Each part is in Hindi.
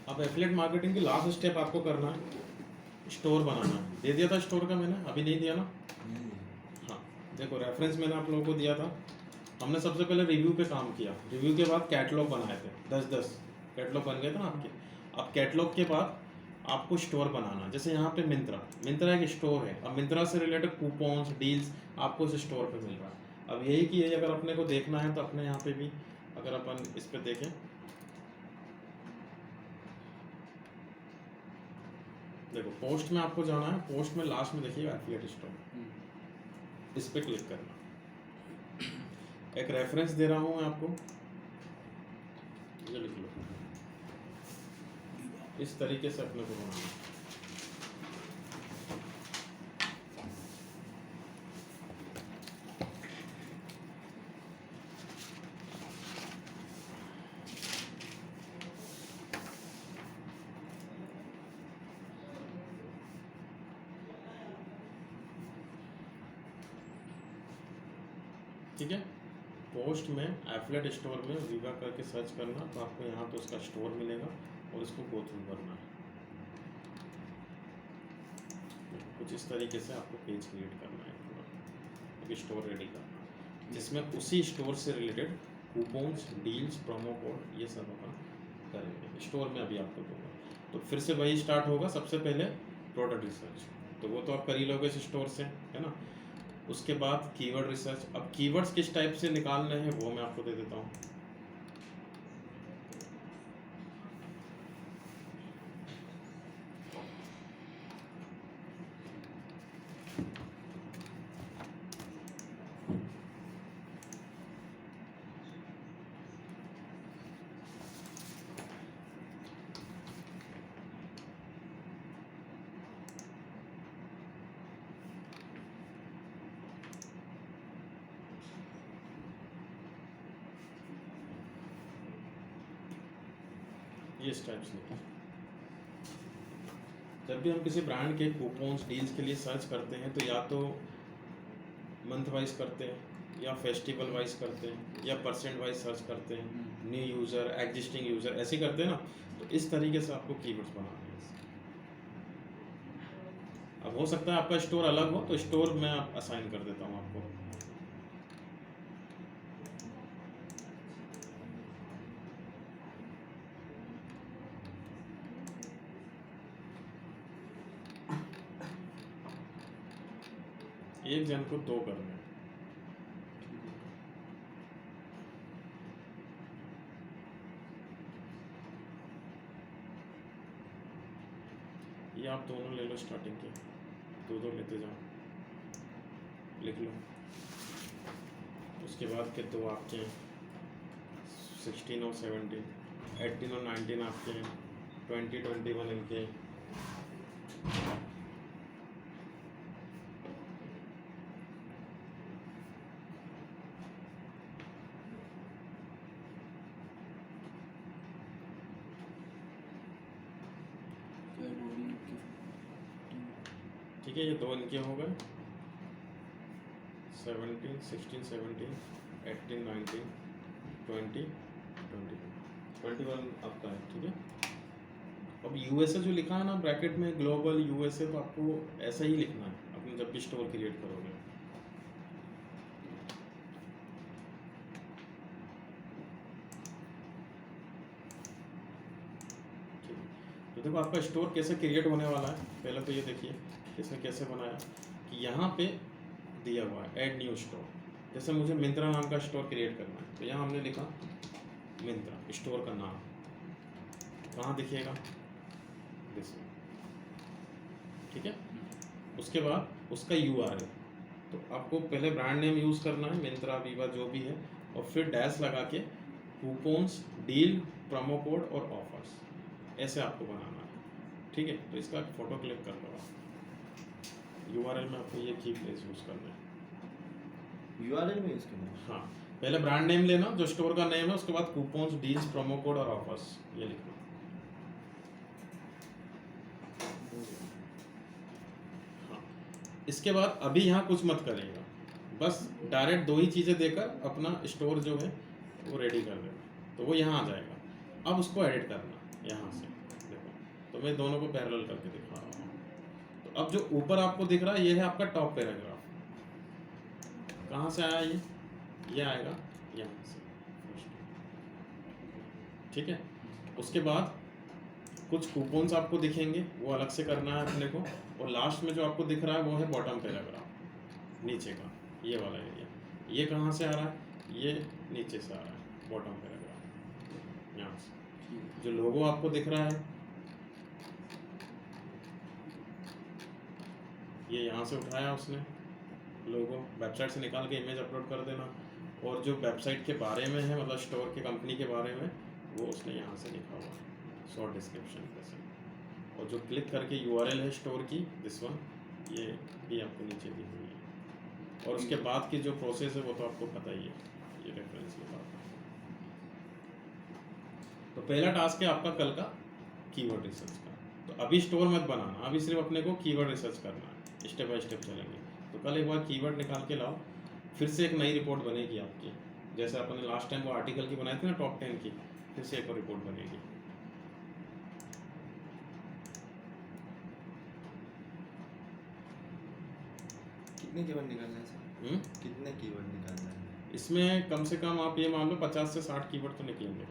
अब एफिलिएट मार्केटिंग की लास्ट स्टेप आपको करना है, स्टोर बनाना है। दे दिया था स्टोर का मैंने, अभी नहीं दिया ना? हाँ, देखो रेफरेंस मैंने आप लोगों को दिया था। हमने सबसे पहले रिव्यू पे काम किया, रिव्यू के बाद कैटलॉग बनाए थे, 10-10 कैटलॉग बन गए थे ना आपके। अब कैटलॉग के बाद आपको स्टोर बनाना, जैसे यहाँ पे मिंत्रा एक स्टोर है। अब मिंत्रा से रिलेटेड कूपन्स डील्स आपको इस स्टोर पे मिल रहा है। अब यही कि यही अगर अपने को देखना है तो अपने यहाँ पे भी अगर अपन इस पे देखें, देखो पोस्ट में आपको जाना है, पोस्ट में लास्ट में देखिएगा एफिलिएट स्टोर, इस पे क्लिक करना। एक रेफरेंस दे रहा हूँ मैं आपको, ये लिख लो। इस तरीके से अपने को बनाना है। ठीक है, पोस्ट में एफिलिएट स्टोर में वीवा करके सर्च करना, तो आपको यहाँ पे उसका स्टोर मिलेगा और इसको गो थ्रू करना है। कुछ इस तरीके से आपको पेज क्रिएट करना है पूरा, एक स्टोर रेडी करना है जिसमें उसी स्टोर से related coupons deals promo code ये सब अपन करेंगे। स्टोर में अभी आपको दूंगा, तो फिर से वही स्टार्ट होगा। सबसे पहले प्रोडक्ट रिसर्च, तो वो तो आप कर ही लोगे इस स्टोर से, है ना। उसके बाद कीवर्ड रिसर्च। अब कीवर्ड्स किस टाइप से निकालने हैं वो मैं आपको दे देता हूँ। ये इस टाइप से, जब भी हम किसी ब्रांड के कूपन्स डील्स के लिए सर्च करते हैं तो या तो मंथ वाइज करते हैं या फेस्टिवल वाइज करते हैं या परसेंट वाइज सर्च करते हैं, न्यू यूज़र एग्जिस्टिंग यूज़र ऐसे करते हैं ना। तो इस तरीके से आपको कीवर्ड्स बनाने हैं। अब हो सकता है आपका स्टोर अलग हो, तो स्टोर मैं असाइन कर देता हूँ आपको। एक जन को 2 करने हैं। ये आप दोनों ले लो, स्टार्टिंग के 2-2 लेते जाओ, लिख लो। उसके बाद के 2 आपके हैं 16 और 17, 18 और 19 आपके हैं, 20-21 इनके हैं। ठीक है, ये 2 इनके हो गए, 17, 16, 17, 18, 19, 20, 21 आपका है। ठीक है, अब यूएसए जो लिखा है ना ब्रैकेट में, ग्लोबल यूएसए, तो आपको ऐसा ही लिखना है अपने जब भी स्टोर क्रिएट करोगे। ठीक है, तो देखो आपका स्टोर कैसे क्रिएट होने वाला है। पहले तो ये देखिए इसने कैसे बनाया कि यहाँ पे दिया हुआ है ऐड न्यू स्टोर। जैसे मुझे मिंत्रा नाम का स्टोर क्रिएट करना है, तो यहाँ हमने लिखा मिंत्रा, स्टोर का नाम कहाँ दिखेगा, दिसमें। ठीक है, उसके बाद उसका यूआरएल, तो आपको पहले ब्रांड नेम यूज़ करना है, मिंत्रा वीवा जो भी है, और फिर डैश लगा के कूपन्स डील प्रोमो कोड और ऑफर्स ऐसे आपको बनाना है। ठीक है, तो इसका फोटो क्लिक कर लो आप। यूआरएल में आपको ये की प्लेस यूज़ करना है। यूआरएल में यूज़ करना है? हाँ, पहले ब्रांड नेम लेना जो स्टोर का नेम है, उसके बाद कूपन्स, डील्स, प्रोमो कोड और ऑफर्स ये लिखना। हाँ, इसके बाद अभी यहाँ कुछ मत करिएगा, बस डायरेक्ट 2 ही चीज़ें देकर अपना स्टोर जो है वो रेडी कर देना, तो वो यहाँ आ जाएगा। अब उसको एडिट करना यहाँ से, देखो तो मैं दोनों को पैरेलल करके दिखा रहा हूँ। तो अब जो ऊपर आपको दिख रहा है ये है आपका टॉप पैराग्राफ। कहाँ से आया ये आएगा यहाँ से, ठीक है। उसके बाद कुछ कूपन्स आपको दिखेंगे, वो अलग से करना है अपने को, और लास्ट में जो आपको दिख रहा है वो है बॉटम पैराग्राफ, नीचे का ये वाला एरिया। ये कहाँ से आ रहा है, ये नीचे से आ रहा है बॉटम पैराग्राफ यहाँ से। जो लोगो आपको दिख रहा है ये यहाँ से उठाया उसने लोगो, वेबसाइट से निकाल के इमेज अपलोड कर देना, और जो वेबसाइट के बारे में है मतलब स्टोर के कंपनी के बारे में वो उसने यहाँ से लिखा हुआ है शॉर्ट डिस्क्रिप्शन जैसे, और जो क्लिक करके यूआरएल है स्टोर की दिस वन, ये भी आपको नीचे दी हुई है। और उसके बाद की जो प्रोसेस है वो तो आपको पता ही है, ये रेफरेंस के बाद। तो पहला टास्क है आपका कल का कीवर्ड रिसर्च का। तो अभी स्टोर मत बनाना, अभी सिर्फ अपने को कीवर्ड रिसर्च करना है, स्टेप बाय स्टेप चलेंगे। तो कल एक बार कीवर्ड निकाल के लाओ, फिर से एक नई रिपोर्ट बनेगी आपकी, जैसे अपने लास्ट टाइम वो आर्टिकल की बनाई थी ना टॉप 10 की, फिर से एक और रिपोर्ट बनेगी। कितने कीवर्ड निकालना है सर? कितने कीवर्ड निकालना है? इसमें कम से कम आप ये मान लो 50 से 60 कीवर्ड तो निकलेंगे।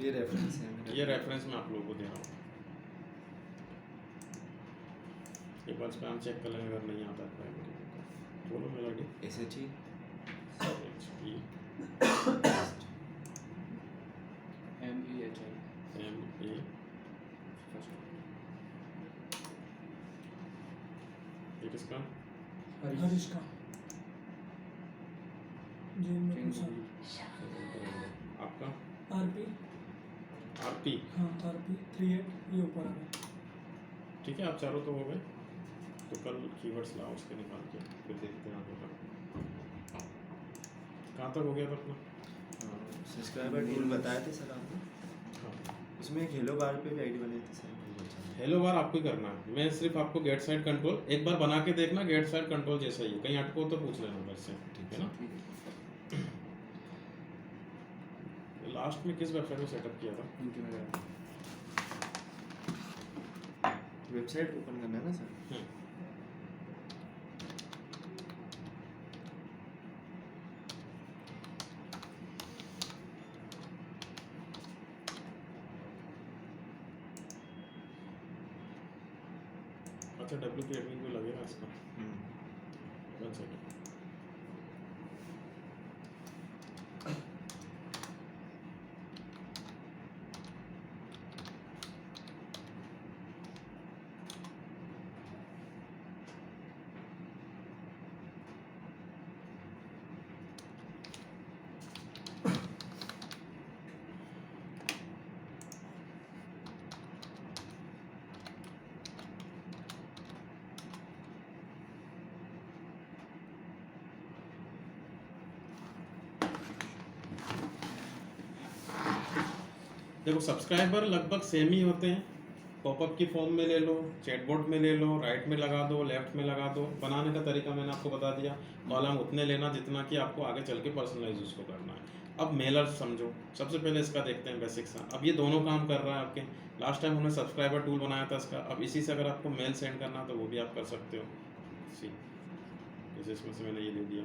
ये रेफरेंस है, ये रेफरेंस मैं आप लोगों को दे रहा हूँ। एक बार स्पैम चेक कर लेंगे, अगर नहीं आता है बोलो मेरा डी SHE MEHI ये किसका? हरीश का आपका आरपी RP। हाँ आरपी 38 ये ऊपर आ गया। ठीक है, आप चारों तो हो गए। तो कल कीवर्ड्स लाओ उसके निकाल के फिर देखते हैं आगे का कहाँ तक हो गया था अपना। सब्सक्राइबर टूल बताए थे सर आपने, हाँ, उसमें एक हेलो बार पे भी आईडी बनाई थी सर। हेलो बार आपको ही करना है, मैं सिर्फ आपको गेट साइड कंट्रोल एक बार बना के देखना, गेट साइड कंट्रोल जैसा ही है, कहीं अटको तो पूछ लेना मेरे से, ठीक है ना। लास्ट में किस वेबसाइट में सेटअप किया था? वेबसाइट ओपन करना है ना सर? अच्छा, WP एडमिन को लगेगा इसका। 1 सेकंड। देखो सब्सक्राइबर लगभग सेम ही होते हैं, पॉपअप की फॉर्म में ले लो, चैटबॉट में ले लो, राइट में लगा दो, लेफ्ट में लगा दो। बनाने का तरीका मैंने आपको बता दिया, कॉलम उतने लेना जितना कि आपको आगे चल के पर्सनलाइज उसको करना है। अब मेलर समझो, सबसे पहले इसका देखते हैं बेसिक सा। अब ये दोनों काम कर रहा है आपके, लास्ट टाइम हमने सब्सक्राइबर टूल बनाया था इसका, अब इसी से अगर आपको मेल सेंड करना तो वो भी आप कर सकते हो। जैसे इसमें से मैंने ये दे दिया,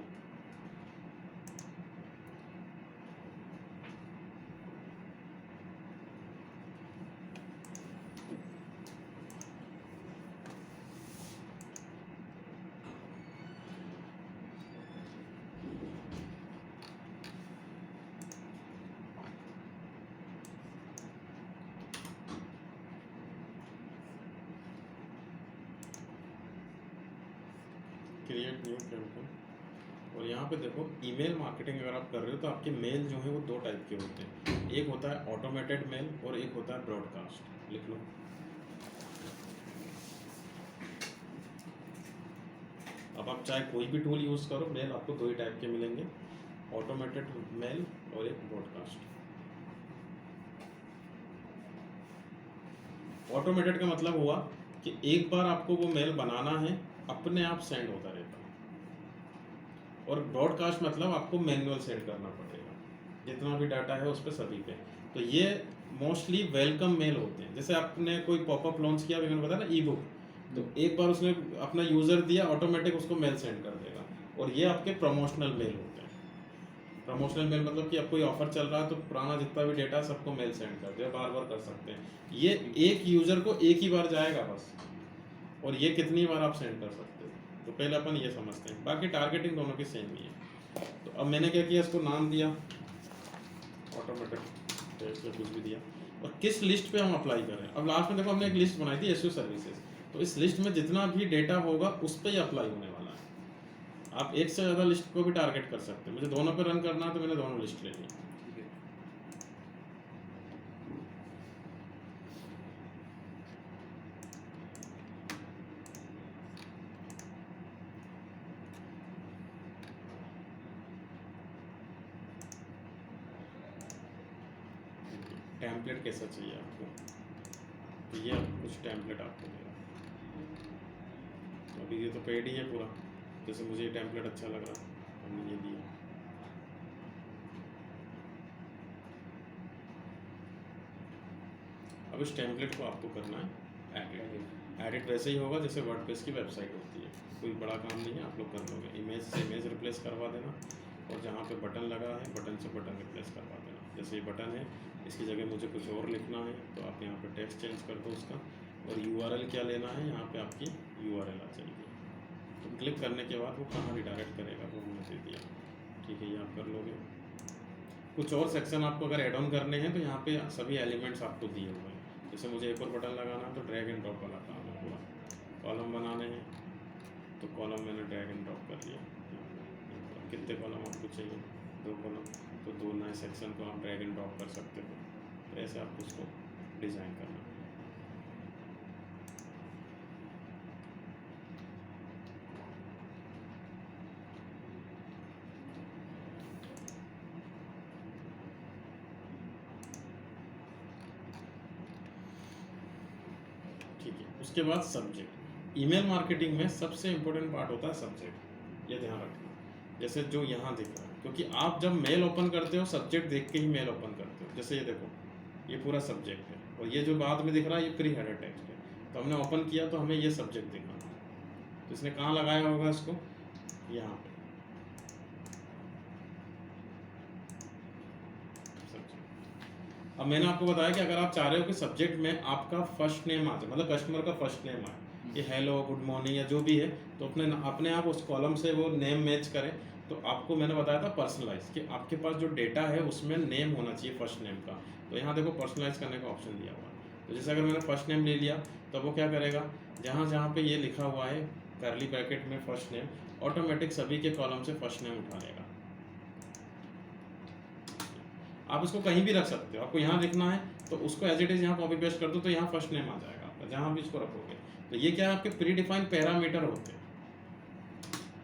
क्रिएट न्यू कैंपेन। और यहाँ पे देखो ईमेल मार्केटिंग अगर आप कर रहे हो तो आपके मेल जो है वो 2 टाइप के होते हैं, एक होता है ऑटोमेटेड मेल और एक होता है ब्रॉडकास्ट। लिख लो। अब आप चाहे कोई भी टूल यूज़ करो, मेल आपको 2 ही टाइप के मिलेंगे, ऑटोमेटेड मेल और एक ब्रॉडकास्ट। ऑटोमेटेड का मतलब हुआ कि एक बार आपको वो मेल बनाना है, अपने आप सेंड होता रहता है। और ब्रॉडकास्ट मतलब आपको मैनुअल सेंड करना पड़ेगा, जितना भी डाटा है उस पर सभी पे। तो ये मोस्टली वेलकम मेल होते हैं। जैसे आपने कोई पॉपअप लॉन्च किया, मैंने बताया ना ई बुक, तो एक बार उसने अपना यूज़र दिया, ऑटोमेटिक उसको मेल सेंड कर देगा। और ये आपके प्रमोशनल मेल होते हैं। प्रमोशनल मेल मतलब कि अब कोई ऑफर चल रहा है तो पुराना जितना भी डेटा सबको मेल सेंड कर दे, बार बार कर सकते हैं। ये एक यूज़र को एक ही बार जाएगा बस, और ये कितनी बार आप सेंड कर सकते हो। तो पहले अपन ये समझते हैं, बाकी टारगेटिंग दोनों की सेम ही है। तो अब मैंने क्या किया, इसको नाम दिया ऑटोमेटेड, कुछ भी दिया, और किस लिस्ट पे हम अप्लाई करें। अब लास्ट में देखो हमने एक लिस्ट बनाई थी एसईओ सर्विसेज, तो इस लिस्ट में जितना भी डेटा होगा उस पर ही अप्लाई होने वाला है। आप एक से ज़्यादा लिस्ट को भी टारगेट कर सकते हैं। मुझे दोनों पे रन करना है तो मैंने दोनों लिस्ट ले ली। ठीक है। टेम्पलेट कैसा चाहिए आपको, तो ये कुछ टेम्पलेट आपको देगा। अभी ये तो पेड ही है पूरा, जैसे मुझे ये टेम्पलेट अच्छा लग रहा है, हमने ये दिया। अब इस टेम्पलेट को आपको करना है एडिट वैसे ही होगा जैसे वर्डप्रेस की वेबसाइट होती है, कोई बड़ा काम नहीं है, आप लोग कर लोगे। इमेज से इमेज रिप्लेस करवा देना, और जहाँ पे बटन लगा है बटन से बटन रिप्लेस करवा देना। जैसे ये बटन है, इसकी जगह मुझे कुछ और लिखना है तो आप यहाँ पे टेक्स्ट चेंज कर दो उसका, और यूआरएल क्या लेना है, यहाँ पे आपकी यूआरएल आ जाएगी। तो क्लिक करने के बाद वो कहाँ रिडायरेक्ट करेगा वो हमने दे दिया। ठीक है, ये आप कर लोगे। कुछ और सेक्शन आपको अगर एड ऑन करने हैं तो यहाँ पे सभी एलिमेंट्स आपको दिए हुए हैं। जैसे मुझे एक और बटन लगाना है तो ड्रैग एंड ड्रॉप वाला काम है पूरा। कॉलम बनाने हैं तो कॉलम मैंने ड्रैग एंड ड्रॉप कर लिया। कितने कॉलम आपको चाहिए, 2 कॉलम, तो 2 नए सेक्शन को आप ड्रैग एंड ड्रॉप कर सकते हो। तो ऐसे आपको उसको डिज़ाइन करना है। ठीक है, उसके बाद सब्जेक्ट। ईमेल मार्केटिंग में सबसे इम्पोर्टेंट पार्ट होता है सब्जेक्ट, ये ध्यान रखना। जैसे जो यहाँ दिख रहा है, क्योंकि आप जब मेल ओपन करते हो सब्जेक्ट देख के ही मेल ओपन करते हो। जैसे ये देखो, ये पूरा सब्जेक्ट है, और ये जो बाद में दिख रहा है ये प्री हेडर टेक्स्ट है। तो हमने ओपन किया तो हमें ये सब्जेक्ट दिखा, तो इसने कहाँ लगाया होगा इसको, यहाँ पे सब्जेक्ट। अब मैंने आपको बताया कि अगर आप चाह रहे हो कि सब्जेक्ट में आपका फर्स्ट नेम आ जाए, मतलब कस्टमर का फर्स्ट नेम आए, ये हेलो गुड मॉर्निंग या जो भी है, तो अपने आप उस कॉलम से वो नेम मैच करें। तो आपको मैंने बताया था पर्सनलाइज, कि आपके पास जो डेटा है उसमें नेम होना चाहिए फर्स्ट नेम का। तो यहाँ देखो पर्सनलाइज करने का ऑप्शन दिया हुआ है। तो जैसे अगर मैंने फर्स्ट नेम ले लिया तो वो क्या करेगा, जहाँ जहाँ पे ये लिखा हुआ है करली ब्रैकेट में फर्स्ट नेम, ऑटोमेटिक सभी के कॉलम से फर्स्ट नेम उठा लेगा। आप इसको कहीं भी रख सकते हो, आपको यहाँ लिखना है तो उसको एज इट इज़ यहाँ कॉपी पेस्ट कर दो तो यहाँ फर्स्ट नेम आ जाएगा आपका, जहाँ भी इसको रखोगे। तो ये क्या है, आपके प्री डिफाइंड पैरामीटर होते हैं।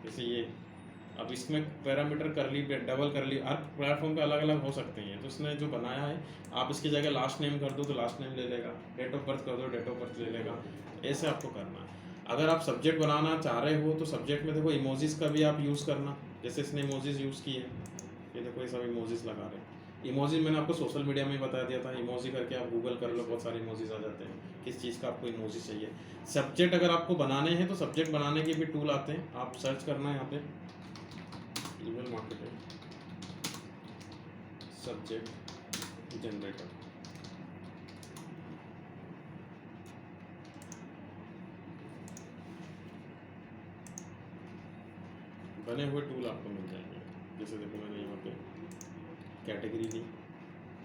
जैसे ये, अब इसमें पैरामीटर करली डबल करली हर प्लेटफॉर्म पे अलग अलग हो सकते हैं। तो इसने जो बनाया है, आप इसकी जगह लास्ट नेम कर दो तो लास्ट नेम ले लेगा, डेट ऑफ बर्थ कर दो डेट ऑफ बर्थ ले लेगा। ऐसे आपको करना है। अगर आप सब्जेक्ट बनाना चाह रहे हो तो सब्जेक्ट में देखो इमोजीज का भी आप यूज़ करना। जैसे इसने इमोजीज यूज़ किए, ये देखो ये सब इमोजीज लगा रहे हैं। इमोजी मैंने आपको सोशल मीडिया में बता दिया था, इमोजी करके आप गूगल कर लो, बहुत सारे इमोजीज आ जाते हैं, किस चीज़ का आपको इमोजी चाहिए। सब्जेक्ट अगर आपको बनाने हैं तो सब्जेक्ट बनाने के भी टूल आते हैं, आप सर्च करना है यहाँ पे ईमेल मार्केटिंग सब्जेक्ट जनरेटर। बने हुए टूल आपको मिल जाएंगे। जैसे देखो मैंने यहाँ पे कैटेगरी ली,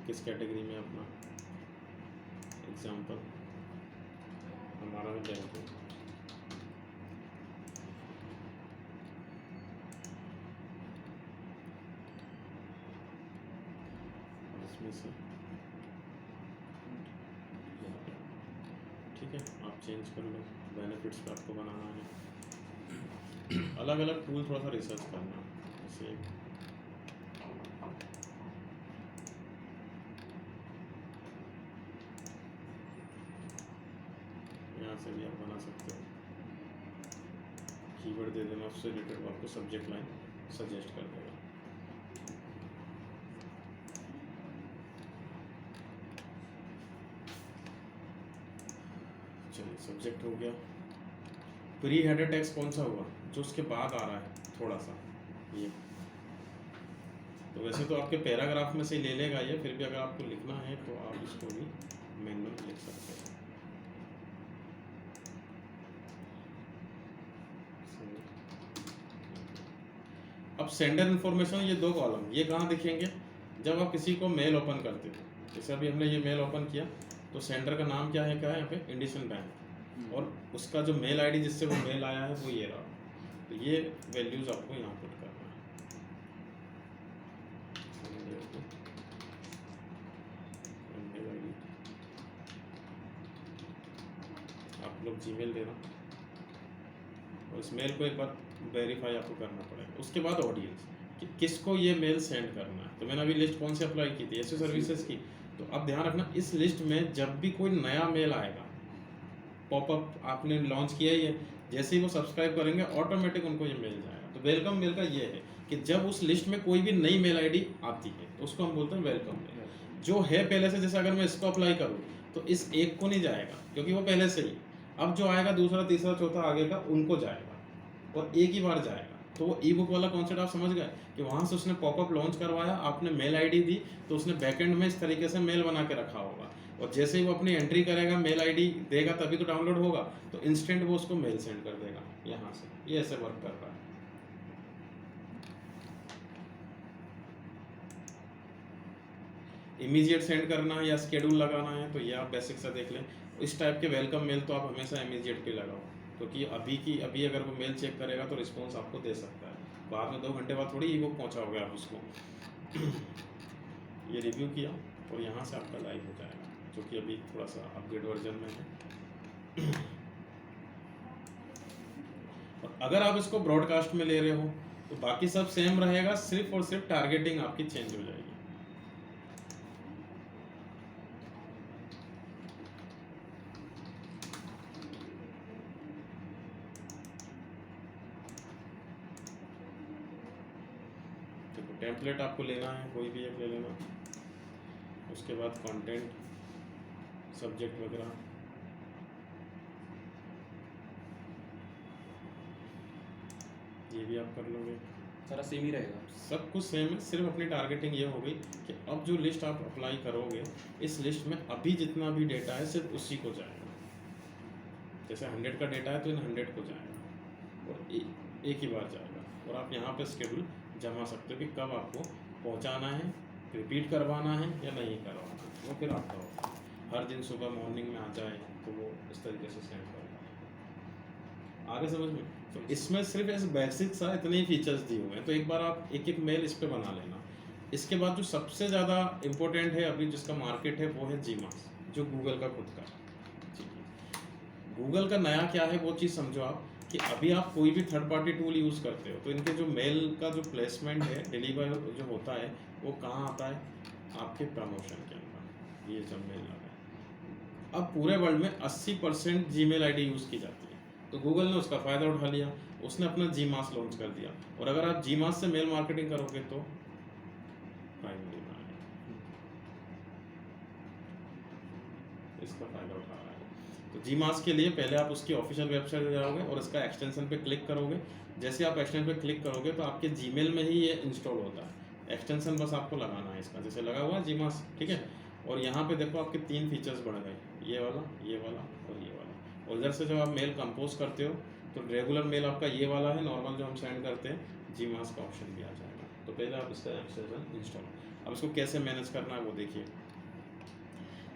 किस कैटेगरी में अपना एग्जांपल हमारा बैंक है, इसमें से ठीक है, आप चेंज कर लो। बेनिफिट्स पे आपको बनाना है, अलग अलग टूल थोड़ा सा रिसर्च करना। जैसे यहाँ से भी आप बना सकते हो, कीवर्ड दे देना, उससे रिलेटेड वो आपको सब्जेक्ट लाइन सजेस्ट कर देगा। चलिए सब्जेक्ट हो गया। प्री हेडर टेक्स्ट कौन सा हुआ, जो उसके बाद आ रहा है थोड़ा सा ये, तो वैसे तो आपके पैराग्राफ में से ले लेगा ये, फिर भी अगर आपको लिखना है तो आप इसको भी मैनुअल लिख सकते हैं। अब सेंडर इन्फॉर्मेशन, ये दो कॉलम ये कहाँ दिखेंगे, जब आप किसी को मेल ओपन करते हो। जैसे अभी हमने ये मेल ओपन किया तो सेंडर का नाम क्या है यहाँ पे, इंडियन बैंक, और उसका जो मेल आईडी जिससे वो मेल आया है वो ये रहा। तो ये वैल्यूज आपको यहाँ पुट करना है। आप लोग जीमेल देना और इस मेल को एक बार वेरीफाई आपको करना पड़ेगा। उसके बाद ऑडियंस कि किसको ये मेल सेंड करना है। तो मैंने अभी लिस्ट कौन से अप्लाई की थी, ऐसे सर्विसेज की। तो अब ध्यान रखना, इस लिस्ट में जब भी कोई नया मेल आएगा, पॉपअप आपने लॉन्च किया ही है, जैसे ही वो सब्सक्राइब करेंगे ऑटोमेटिक उनको ये मेल जाएगा। तो वेलकम मेल का ये है कि जब उस लिस्ट में कोई भी नई मेल आईडी आती है तो उसको हम बोलते हैं वेलकम मेल। जो है पहले से, जैसे अगर मैं इसको अप्लाई करूँ तो इस एक को नहीं जाएगा क्योंकि वो पहले से ही, अब जो आएगा दूसरा तीसरा चौथा आगे का उनको जाएगा और एक ही बार जाएगा। तो वो ई बुक वाला कॉन्सेप्ट आप समझ गए कि वहाँ से उसने पॉपअप लॉन्च करवाया, आपने मेल आईडी दी तो उसने बैकएंड में इस तरीके से मेल बना के रखा होगा, और जैसे ही वो अपनी एंट्री करेगा मेल आईडी देगा तभी तो डाउनलोड होगा, तो इंस्टेंट वो उसको मेल सेंड कर देगा यहाँ से। ये ऐसे वर्क कर रहा है। इमीडिएट सेंड करना है या शेड्यूल लगाना है तो ये आप बेसिक से देख लें। इस टाइप के वेलकम मेल तो आप हमेशा इमीडिएट पे लगाओ, क्योंकि अभी अगर वो मेल चेक करेगा तो रिस्पॉन्स आपको दे सकता है। बाद में 2 घंटे बाद थोड़ी ई बुक पहुँचाओगे आप उसको। ये रिव्यू किया और यहाँ से आपका लाइव हो जाएगा, जो कि अभी थोड़ा सा अपग्रेड वर्जन में है। और अगर आप इसको ब्रॉडकास्ट में ले रहे हो तो बाकी सब सेम रहेगा, सिर्फ और सिर्फ टारगेटिंग आपकी चेंज हो जाएगी। टेम्पलेट आपको लेना है, कोई भी एक ले लेना। उसके बाद कंटेंट, सब्जेक्ट वगैरह, ये भी आप कर लोगे। सारा सेम ही रहेगा, सब कुछ सेम है, सिर्फ अपनी टारगेटिंग ये हो गई कि अब जो लिस्ट आप अप्लाई करोगे, इस लिस्ट में अभी जितना भी डेटा है सिर्फ उसी को जाएगा। जैसे 100 का डेटा है तो इन 100 को जाएगा और एक ही बार जाएगा। और आप यहाँ पे शेड्यूल जमा सकते हो कि कब आपको पहुँचाना है, रिपीट करवाना है या नहीं करवाना है, वो फिर आपका होगा। हर दिन सुबह मॉर्निंग में आ जाए तो वो इस तरीके से सेंड करेगा। आगे समझ में? तो इसमें सिर्फ ऐसे बेसिक सा इतने ही फीचर्स दिए हुए हैं। तो एक बार आप एक एक मेल इस पर बना लेना। इसके बाद जो सबसे ज़्यादा इम्पोर्टेंट है अभी जिसका मार्केट है वो है जीमास, जो गूगल का खुद का। गूगल का नया क्या है वो चीज़ समझो आप, कि अभी आप कोई भी थर्ड पार्टी टूल यूज़ करते हो तो इनके जो मेल का जो प्लेसमेंट है, डिलीवर जो होता है वो कहाँ आता है, आपके प्रमोशन के अंदर। ये जब मेल आता है, अब पूरे वर्ल्ड में 80% जीमेल आईडी यूज़ की जाती है। तो गूगल ने उसका फ़ायदा उठा लिया, उसने अपना जीमास लॉन्च कर दिया। और अगर आप जीमास से मेल मार्केटिंग करोगे तो प्राइमरी में आएगा, इसका फ़ायदा उठा रहा है। तो जीमास के लिए पहले आप उसकी ऑफिशियल वेबसाइट जाओगे और इसका एक्सटेंशन पे क्लिक करोगे। जैसे आप एक्सटेंशन पे क्लिक करोगे तो आपके जीमेल में ही ये इंस्टॉल होता है। एक्सटेंशन बस आपको लगाना है इसका, जैसे लगा हुआ है जीमास, ठीक है। और यहाँ पे देखो आपके 3 फीचर्स बढ़ गए, ये वाला और ये वाला। और इधर से जब आप मेल कंपोज करते हो तो रेगुलर मेल आपका ये वाला है, नॉर्मल जो हम सेंड करते हैं, जीमास का ऑप्शन भी आ जाएगा। तो पहले आप इसका एक्सटेंशन इंस्टॉल, अब इसको कैसे मैनेज करना है वो देखिए।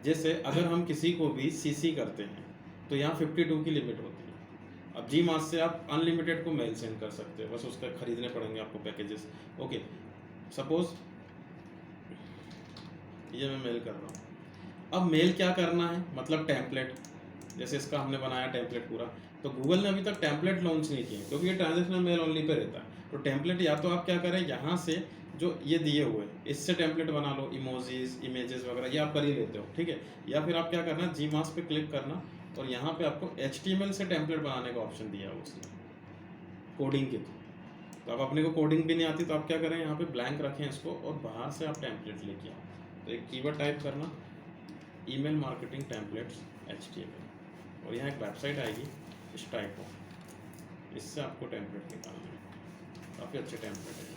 जैसे अगर हम किसी को भी सीसी करते हैं तो यहाँ 52 की लिमिट होती है। अब जीमास से आप अनलिमिटेड को मेल सेंड कर सकते हो, बस उसका खरीदने पड़ेंगे आपको पैकेजेस। ओके, सपोज ये मैं मेल कर रहा हूँ। अब मेल क्या करना है, मतलब टेम्पलेट, जैसे इसका हमने बनाया टेम्पलेट पूरा। तो गूगल ने अभी तक टेम्पलेट लॉन्च नहीं किए क्योंकि ये ट्रांजेक्शनल मेल ओनली पे रहता है। तो टेम्पलेट या तो आप क्या करें, यहाँ से जो ये दिए हुए इससे टेम्पलेट बना लो, इमोजीज, इमेजेस वगैरह, ये आप कर ही लेते हो, ठीक है। या फिर आप क्या करना, जीमास पे क्लिक करना और यहाँ पे आपको HTML से टेम्पलेट बनाने का ऑप्शन दिया है उसने कोडिंग के थ्रू। तो अब अपने को कोडिंग भी नहीं आती तो आप क्या करें, यहाँ पे ब्लैंक रखें इसको और बाहर से आप टेम्पलेट लेके आओ। तो एक कीवर्ड टाइप करना ईमेल मार्केटिंग टेम्पलेट्स HTML और यहाँ एक वेबसाइट आएगी इस टाइप को, इससे आपको टेम्पलेट निकालना है। काफ़ी अच्छे टेम्पलेट है।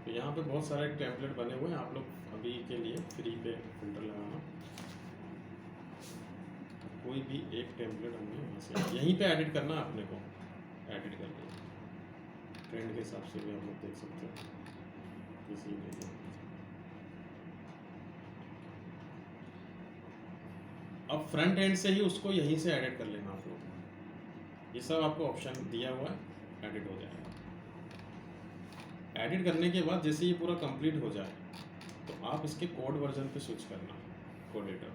तो यहाँ पे बहुत सारे टेम्पलेट बने हुए हैं, आप लोग अभी के लिए फ्री पे फिल्टर लगाना, कोई भी एक टेम्पलेट हमें यहाँ से यहीं पे एडिट करना है, अपने को एडिट करके ट्रेंड के हिसाब से भी आप लोग देख सकते हो किसी भी। अब फ्रंट एंड से ही उसको यहीं से एडिट कर लेना आप लोग, ये सब आपको ऑप्शन दिया हुआ है, एडिट हो जाएगा। एडिट करने के बाद जैसे ये पूरा कंप्लीट हो जाए तो आप इसके कोड वर्जन पे स्विच करना, कोड एडिटर।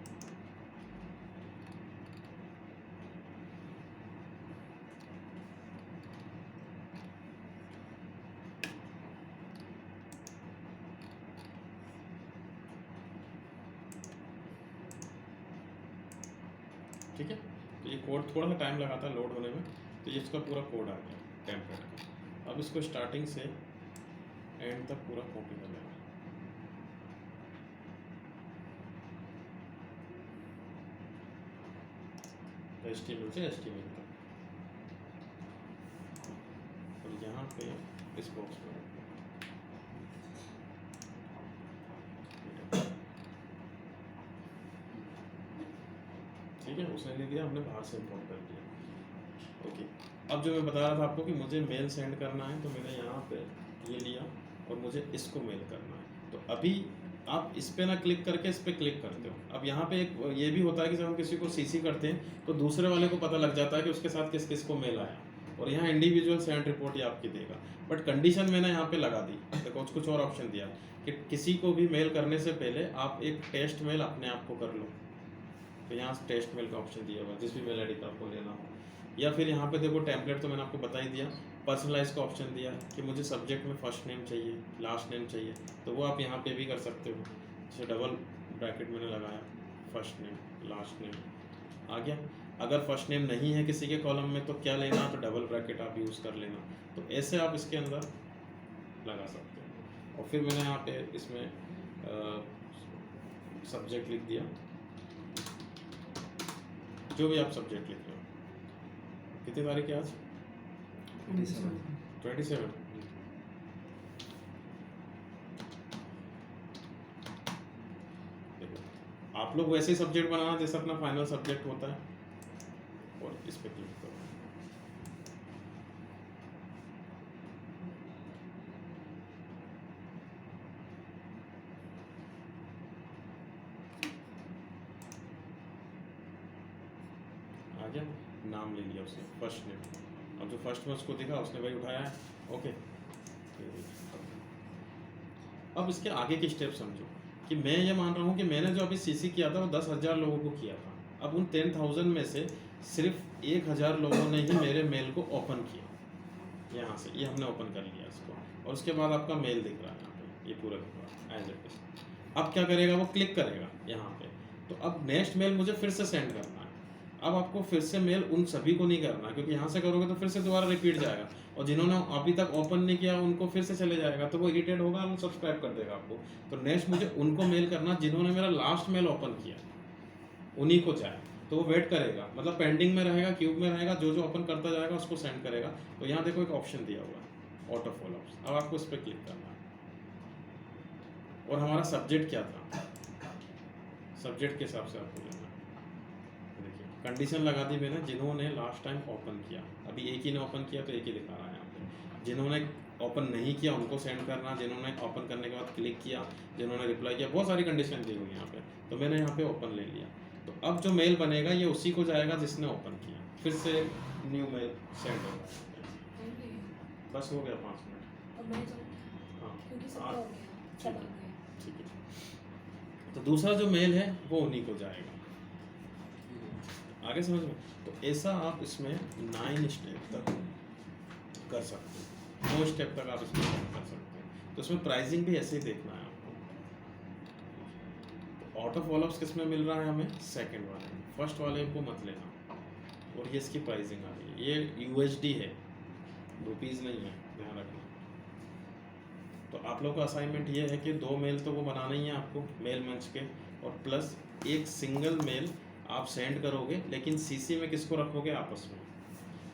ठीक है, तो ये कोड थोड़ा सा टाइम लगाता है लोड होने में, तो ये इसका पूरा कोड आ गया टेम्पलेट का। अब इसको स्टार्टिंग से एंड तक पूरा कॉपी कर लेना। HTML से HTML तक और यहाँ पे इस बॉक्स में ठीक है, उसने ले दिया, हमने बाहर से इम्पोर्ट कर दिया। ओके, अब जो मैं बता रहा था आपको कि मुझे मेल सेंड करना है, तो मैंने यहाँ पे ये लिया और मुझे इसको मेल करना है। तो अभी आप इस पे ना क्लिक करके इस पे क्लिक करते हो। अब यहाँ पे एक ये भी होता है कि जब हम किसी को CC करते हैं तो दूसरे वाले को पता लग जाता है कि उसके साथ किस किस को मेल आया, और यहाँ इंडिविजुअल सेंड रिपोर्ट ये आपकी देगा। बट कंडीशन मैंने यहाँ पे लगा दी, तो कुछ और ऑप्शन दिया कि किसी को भी मेल करने से पहले आप एक टेस्ट मेल अपने आप को कर लो। तो यहाँ टेस्ट मेल का ऑप्शन दिया हुआ है, जिस भी मेल ID का आपको लेना हो। या फिर यहाँ पे देखो टेम्पलेट तो मैंने आपको बता ही दिया, पर्सनलाइज का ऑप्शन दिया कि मुझे सब्जेक्ट में फर्स्ट नेम चाहिए, लास्ट नेम चाहिए, तो वो आप यहाँ पे भी कर सकते हो। जैसे डबल ब्रैकेट मैंने लगाया, फर्स्ट नेम लास्ट नेम आ गया। अगर फर्स्ट नेम नहीं है किसी के कॉलम में तो क्या लेना, तो डबल ब्रैकेट आप यूज़ कर लेना। तो ऐसे आप इसके अंदर लगा सकते हो। और फिर मैंने यहाँ पे इसमें सब्जेक्ट लिख दिया, जो भी आप सब्जेक्ट लिख रहे हो। कितनी तारीख है आज? 27। देखो आप लोग वैसे ही सब्जेक्ट बनाना जैसे अपना फाइनल सब्जेक्ट होता है, और इस पे क्लिक करो। आ गया, नाम ले लिया उसने, फर्स्ट नेम। अब जो फर्स्ट में उसको दिखा उसने वही उठाया है। ओके, अब इसके आगे की स्टेप समझो कि मैं ये मान रहा हूँ कि मैंने जो अभी CC किया था वो 10,000 लोगों को किया था। अब उन 10,000 में से सिर्फ 1,000 लोगों ने ही मेरे मेल को ओपन किया। यहाँ से ये हमने ओपन कर लिया इसको, और उसके बाद आपका मेल दिख रहा है यहाँ पे, ये पूरा दिख रहा है एज इट इज। अब क्या करेगा, वो क्लिक करेगा यहाँ पे। तो अब नेक्स्ट मेल मुझे फिर से सेंड करना है। अब आपको फिर से मेल उन सभी को नहीं करना, क्योंकि यहाँ से करोगे तो फिर से दोबारा रिपीट जाएगा, और जिन्होंने अभी तक ओपन नहीं किया उनको फिर से चले जाएगा, तो वो इरिटेट होगा, वो सब्सक्राइब कर देगा आपको। तो नेक्स्ट मुझे उनको मेल करना जिन्होंने मेरा लास्ट मेल ओपन किया, उन्हीं को जाए। तो वो वेट करेगा, मतलब पेंडिंग में रहेगा, क्यूब में रहेगा, जो जो ओपन करता जाएगा उसको सेंड करेगा। तो यहाँ देखो एक ऑप्शन दिया हुआ है ऑटो फॉलोअप्स, अब आपको इस पर क्लिक करना है। और हमारा सब्जेक्ट क्या था, सब्जेक्ट के हिसाब से आपको लेना है। देखिए कंडीशन लगा दी मैंने, जिन्होंने लास्ट टाइम ओपन किया। अभी एक ही ने ओपन किया तो एक ही दिखा रहा है यहाँ पे। जिन्होंने ओपन नहीं किया उनको सेंड करना, जिन्होंने ओपन करने के बाद क्लिक किया, जिन्होंने रिप्लाई किया, बहुत सारी कंडीशन दी हुई है यहाँ पे। तो मैंने यहाँ पे ओपन ले लिया। तो अब जो मेल बनेगा ये उसी को जाएगा जिसने ओपन किया, फिर से न्यू मेल सेंड होगा। बस हो गया 5 मिनट। अब मैं जाऊँ हाँ क्योंकि सब हाँ, हो गया, सब हो गया। ठीक है। तो दूसरा जो मेल है वो उन्हीं को जाएगा। आगे समझ में? तो ऐसा आप इसमें 9 स्टेप तक कर सकते हो, 9 स्टेप तक आप इसमें कर सकते हो। तो इसमें प्राइसिंग भी ऐसे ही देखना है आपको। तो आउट ऑफ फॉलोअप्स किस में मिल रहा है हमें? सेकंड वाले में। फर्स्ट वाले को मत लेना। और ये इसकी प्राइसिंग आ रही है, ये यूएसडी है, रुपीज़ नहीं है, ध्यान रखना। तो आप लोग का असाइनमेंट ये है कि 2 मेल तो वो बनाना ही है आपको मेल मंच के, और प्लस एक सिंगल मेल आप सेंड करोगे, लेकिन सीसी में किसको रखोगे? आपस में।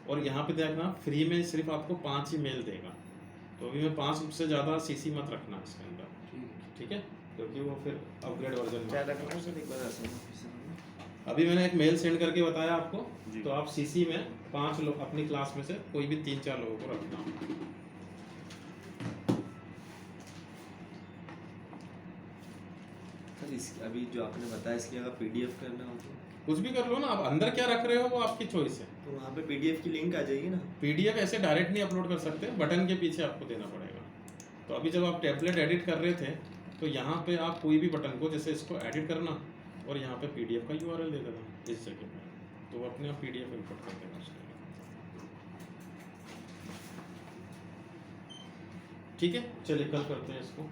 और यहाँ पे देखना फ्री में सिर्फ आपको 5 ही मेल देगा। तो अभी मैं 5 से ज़्यादा सीसी मत रखना इसके अंदर, ठीक है? क्योंकि वो फिर अपग्रेड वर्जन क्या में। रखना सर, एक बार आसान। अभी मैंने एक मेल सेंड करके बताया आपको, जी। तो आप सीसी में 5 लोग अपनी क्लास में से कोई भी 3-4 लोगों को रखना। सर इसकी अभी जो आपने बताया इसकी अगर पीडीएफ करना हो कुछ भी कर लो ना, आप अंदर क्या रख रहे हो वो आपकी चॉइस है। तो वहाँ पे पीडीएफ की लिंक आ जाएगी ना। पीडीएफ ऐसे डायरेक्ट नहीं अपलोड कर सकते, बटन के पीछे आपको देना पड़ेगा। तो अभी जब आप टेम्पलेट एडिट कर रहे थे, तो यहाँ पे आप कोई भी बटन को, जैसे इसको एडिट करना और यहाँ पे पीडीएफ का यूआरएल दे देना इस जगह पे, तो वो अपने आप पीडीएफ इंपोर्ट कर देगा उसके लिए। ठीक है, चलिए कल करते हैं इसको।